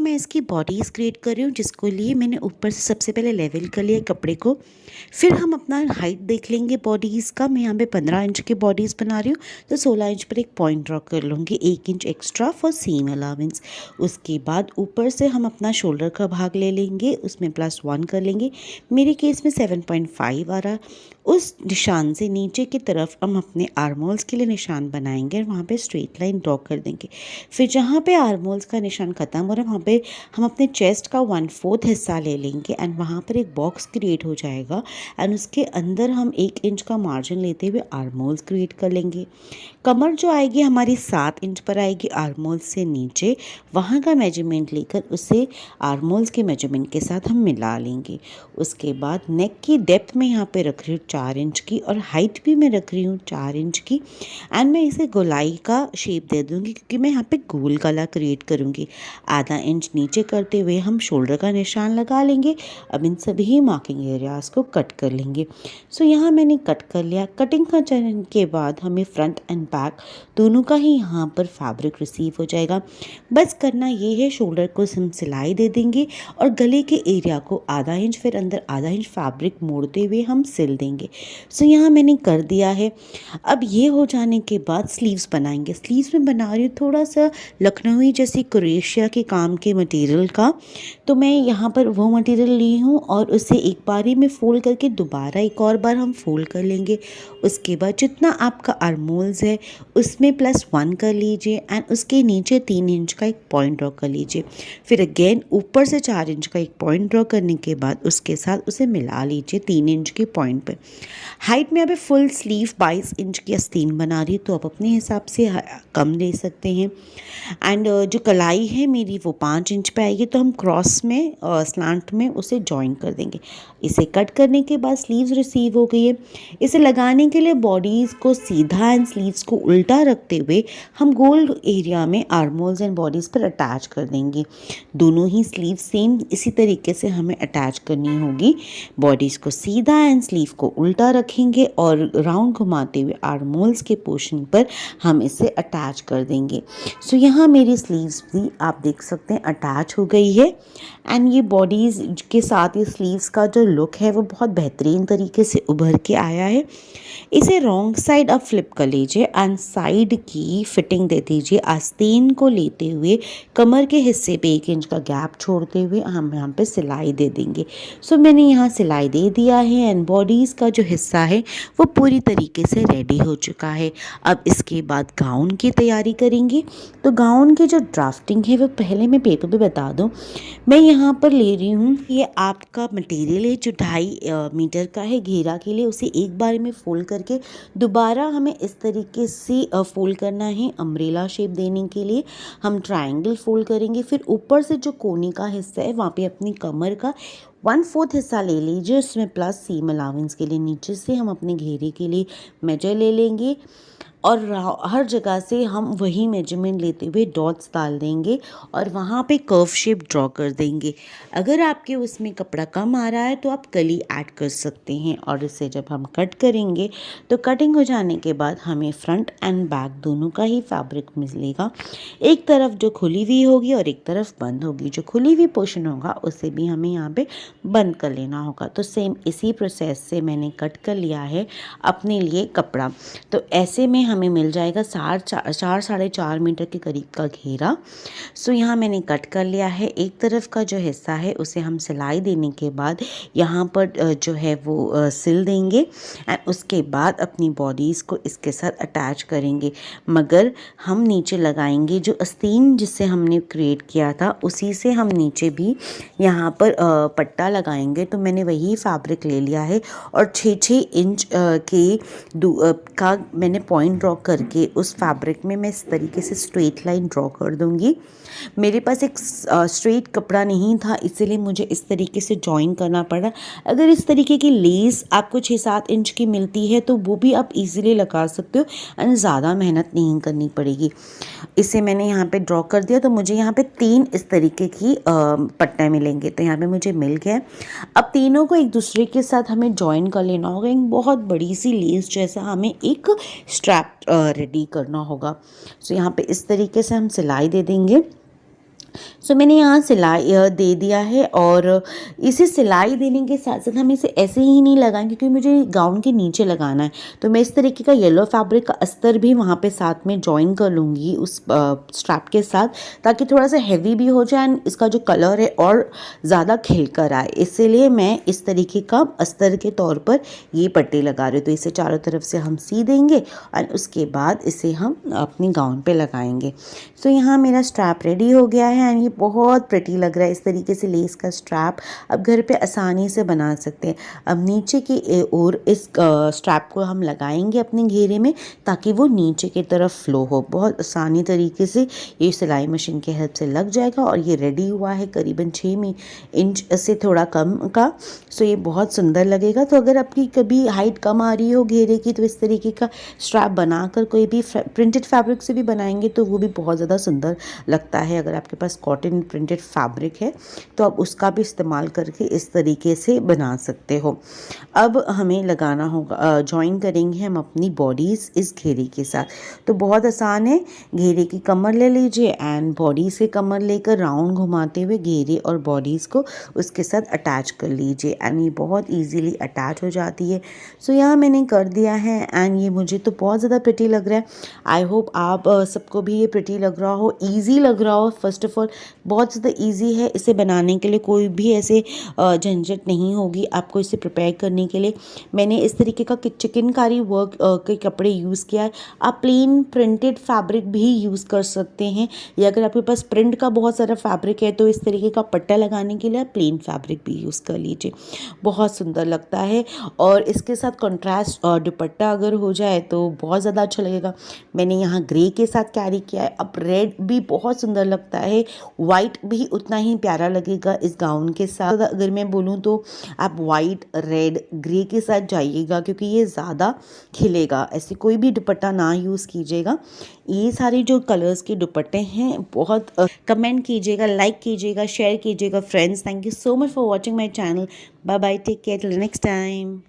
मैं इसकी bodies create कर रही हूँ, जिसको लिए मैंने ऊपर से सबसे पहले लेवल कर लिया कपड़े को। फिर हम अपना हाइट देख लेंगे बॉडीज़ का। मैं यहाँ पे 15 इंच की बॉडीज़ बना रही हूँ, तो 16 इंच पर एक पॉइंट ड्रॉ कर लूँगी, 1 inch extra for seam allowance. उसके बाद ऊपर से हम अपना शोल्डर का भाग ले लेंगे, उसमें +1 कर लेंगे। मेरे केस में 7.5 आ रहा। उस निशान से नीचे की तरफ हम अपने आर्मोल्स के लिए निशान बनाएंगे और वहाँ पे स्ट्रेट लाइन ड्रॉ कर देंगे। फिर जहाँ पे आर्मोल्स का निशान ख़त्म हो रहा है, वहाँ पे हम अपने चेस्ट का 1/4 हिस्सा ले लेंगे एंड वहाँ पर एक बॉक्स क्रिएट हो जाएगा एंड उसके अंदर हम 1 इंच का मार्जिन लेते हुए आर्मोल्स क्रिएट कर लेंगे। कमर जो आएगी हमारी 7 इंच पर आएगी आर्मोल्स से नीचे। वहाँ का मेजरमेंट लेकर उसे आर्मोल्स के मेजरमेंट के साथ हम मिला लेंगे। उसके बाद नेक की डेप्थ में यहाँ पे रख रही हूँ 4 इंच की और हाइट भी मैं रख रही हूँ 4 इंच की। एंड मैं इसे गोलाई का शेप दे दूँगी क्योंकि मैं यहाँ पे गोल गला क्रिएट करूँगी। आधा इंच नीचे करते हुए हम शोल्डर का निशान लगा लेंगे। अब इन सभी मार्किंग एरियाज़ को कट कर लेंगे। सो यहाँ मैंने कट कर लिया। कटिंग का चरण के बाद हमें फ्रंट एंड बैक दोनों का ही यहाँ पर फैब्रिक रिसीव हो जाएगा। बस करना ये है, शोल्डर को हम सिलाई दे देंगे और गले के एरिया को आधा इंच फिर अंदर आधा इंच फैब्रिक मोड़ते हुए हम सिल देंगे। सो यहाँ मैंने कर दिया है। अब ये हो जाने के बाद स्लीव्स बनाएंगे। स्लीव्स में बना रही हूँ थोड़ा सा लखनवी जैसी क्रोशिया के काम के मटेरियल का। तो मैं यहाँ पर वो मटेरियल ली हूँ और उसे एक बारी में फोल्ड करके दोबारा एक और बार हम फोल्ड कर लेंगे। उसके बाद जितना आपका आर्मोल्स है उसमें +1 कर लीजिए एंड उसके नीचे 3 इंच का एक पॉइंट ड्रॉ कर लीजिए। फिर अगेन ऊपर से 4 इंच का एक पॉइंट ड्रॉ करने के बाद उसके साथ उसे मिला लीजिए 3 इंच के पॉइंट पर। हाइट में अभी फुल स्लीव 22 इंच की आस्तीन बना रही, तो आप अपने हिसाब से कम ले सकते हैं। एंड जो कलाई है मेरी वो 5 इंच पे आएगी, तो हम क्रॉस में स्लांट में उसे जॉइन कर देंगे। इसे कट करने के बाद स्लीव्स रिसीव हो गई है। इसे लगाने के लिए बॉडीज़ को सीधा एंड स्लीव्स को उल्टा रखते हुए हम गोल एरिया में आर्मोल्स एंड बॉडीज़ पर अटैच कर देंगे। दोनों ही स्लीव सेम इसी तरीके से हमें अटैच करनी होगी। बॉडीज़ को सीधा एंड स्लीव को उल्टा रखेंगे और राउंड घुमाते हुए आर्मोल्स के पोर्शन पर हम इसे अटैच कर देंगे। सो यहाँ मेरी स्लीव्स भी आप देख सकते हैं अटैच हो गई है एंड ये बॉडीज़ के साथ ये स्लीव्स का जो लुक है वो बहुत बेहतरीन तरीके से उभर के आया है। इसे रॉन्ग साइड आप फ्लिप कर लीजिए एंड साइड की फिटिंग दे दीजिए। आस्तीन को लेते हुए कमर के हिस्से पे 1 इंच का गैप छोड़ते हुए हम यहाँ पे सिलाई दे देंगे। सो मैंने यहाँ सिलाई दे दिया है एंड बॉडीज़ का जो हिस्सा है वो पूरी तरीके से रेडी हो चुका है। अब इसके बाद गाउन की तैयारी करेंगे। तो गाउन की जो ड्राफ्टिंग है वो पहले मैं पेपर पे बता दूँ। मैं यहाँ पर ले रही हूँ, ये आपका मटेरियल है जो 2.5 मीटर का है घेरा के लिए। उसे एक बार में फोल्ड करके दोबारा हमें इस तरीके से फोल्ड करना है। अम्ब्रेला शेप देने के लिए हम ट्रायंगल फोल्ड करेंगे। फिर ऊपर से जो कोने का हिस्सा है वहाँ पे अपनी कमर का 1/4 हिस्सा ले लीजिए, उसमें प्लस सीम अलावेंस के लिए नीचे से हम अपने घेरे के लिए मेजर ले लेंगे और हर जगह से हम वही मेजरमेंट लेते हुए डॉट्स डाल देंगे और वहाँ पे कर्व शेप ड्रॉ कर देंगे। अगर आपके उसमें कपड़ा कम आ रहा है तो आप कली ऐड कर सकते हैं। और इसे जब हम कट करेंगे तो कटिंग हो जाने के बाद हमें फ्रंट एंड बैक दोनों का ही फैब्रिक मिलेगा। एक तरफ जो खुली हुई होगी और एक तरफ बंद होगी। जो खुली हुई पोर्शन होगा उसे भी हमें यहाँ पे बंद कर लेना होगा। तो सेम इसी प्रोसेस से मैंने कट कर लिया है अपने लिए कपड़ा। तो ऐसे में हमें मिल जाएगा 4-4.5 मीटर के करीब का घेरा। सो यहाँ मैंने कट कर लिया है। एक तरफ का जो हिस्सा है उसे हम सिलाई देने के बाद यहाँ पर जो है वो सिल देंगे एंड उसके बाद अपनी बॉडीज़ को इसके साथ अटैच करेंगे। मगर हम नीचे लगाएंगे जो आस्तीन जिससे हमने क्रिएट किया था उसी से हम नीचे भी यहाँ पर पट्टा लगाएंगे। तो मैंने वही फैब्रिक ले लिया है और 6-6 इंच का मैंने पॉइंट ड्रॉ करके उस फैब्रिक में मैं इस तरीके से स्ट्रेट लाइन ड्रॉ कर दूंगी। मेरे पास एक स्ट्रेट कपड़ा नहीं था, इसीलिए मुझे इस तरीके से जॉइन करना पड़ा। अगर इस तरीके की लेस आपको 6-7 इंच की मिलती है तो वो भी आप इजीली लगा सकते हो एंड ज़्यादा मेहनत नहीं करनी पड़ेगी। इसे मैंने यहाँ पे ड्रॉ कर दिया। तो मुझे यहाँ पे 3 इस तरीके की पट्टे मिलेंगे। तो यहाँ पे मुझे मिल गया। अब तीनों को एक दूसरे के साथ हमें जॉइन कर लेना होगा। एक बहुत बड़ी सी लेस जैसा हमें एक स्ट्रैप रेडी करना होगा। सो यहाँ पे इस तरीके से हम सिलाई दे देंगे। सो मैंने यहाँ सिलाई दे दिया है और इसे सिलाई देने के साथ साथ हम इसे ऐसे ही नहीं लगाएं क्योंकि मुझे गाउन के नीचे लगाना है। तो मैं इस तरीके का येलो फैब्रिक का अस्तर भी वहाँ पे साथ में जॉइन कर लूँगी उस स्ट्रैप के साथ, ताकि थोड़ा सा हैवी भी हो जाए एंड इसका जो कलर है और ज़्यादा खिल कर आए। इसीलिए मैं इस तरीके का अस्तर के तौर पर ये पट्टी लगा रही हूँ। तो इसे चारों तरफ से हम सी देंगे और उसके बाद इसे हम अपनी गाउन पे लगाएंगे। सो यहाँ मेरा स्ट्रैप रेडी हो गया है एंड ये बहुत प्रिटी लग रहा है। इस तरीके से लेस का स्ट्रैप अब घर पे आसानी से बना सकते हैं। अब नीचे की ओर इस स्ट्रैप को हम लगाएंगे अपने घेरे में ताकि वो नीचे की तरफ फ्लो हो। बहुत आसानी तरीके से ये सिलाई मशीन की हेल्प से लग जाएगा और ये रेडी हुआ है करीबन 6 इंच से थोड़ा कम का। सो ये बहुत सुंदर लगेगा। तो अगर आपकी कभी हाइट कम आ रही हो घेरे की तो इस तरीके का स्ट्रैप बनाकर कोई भी प्रिंटेड फैब्रिक से भी बनाएंगे तो वो भी बहुत ज़्यादा सुंदर लगता है। अगर आपके पास कॉटन प्रिंटेड फैब्रिक है तो आप उसका भी इस्तेमाल करके इस तरीके से बना सकते हो। अब हमें लगाना होगा, जॉइन करेंगे हम अपनी बॉडीज़ इस घेरे के साथ। तो बहुत आसान है, घेरे की कमर ले लीजिए एंड बॉडीज़ के कमर लेकर राउंड घुमाते हुए घेरे और बॉडीज़ को उसके साथ अटैच कर लीजिए एंड ये बहुत ईजीली अटैच हो जाती है। सो यहाँ मैंने कर दिया है एंड ये मुझे तो बहुत ज़्यादा प्रिटी लग रहा है। आई होप आप सबको भी ये प्रिटी लग रहा हो, ईजी लग रहा हो। फर्स्ट ऑफ ऑल बहुत ज़्यादा ईजी है, इसे बनाने के लिए कोई भी ऐसे झंझट नहीं होगी आपको इसे प्रिपेयर करने के लिए। मैंने इस तरीके का चिकनकारी वर्क के कपड़े यूज़ किया है। आप प्लेन प्रिंटेड फैब्रिक भी यूज़ कर सकते हैं या अगर आपके पास प्रिंट का बहुत सारा फैब्रिक है तो इस तरीके का पट्टा लगाने के लिए आप प्लेन फैब्रिक भी यूज़ कर लीजिए, बहुत सुंदर लगता है। और इसके साथ कंट्रास्ट दुपट्टा अगर हो जाए तो बहुत ज़्यादा अच्छा लगेगा। मैंने यहाँ ग्रे के साथ कैरी किया है। अब रेड भी बहुत सुंदर लगता है, वाइट भी उतना ही प्यारा लगेगा इस गाउन के साथ। अगर मैं बोलूँ तो आप वाइट, रेड, ग्रे के साथ जाइएगा क्योंकि ये ज़्यादा खिलेगा। ऐसे कोई भी दुपट्टा ना यूज़ कीजिएगा। ये सारे जो कलर्स के दुपट्टे हैं बहुत कमेंट कीजिएगा, लाइक कीजिएगा, शेयर कीजिएगा friends. Thank you so much for watching my channel. Bye bye, take care, till next time.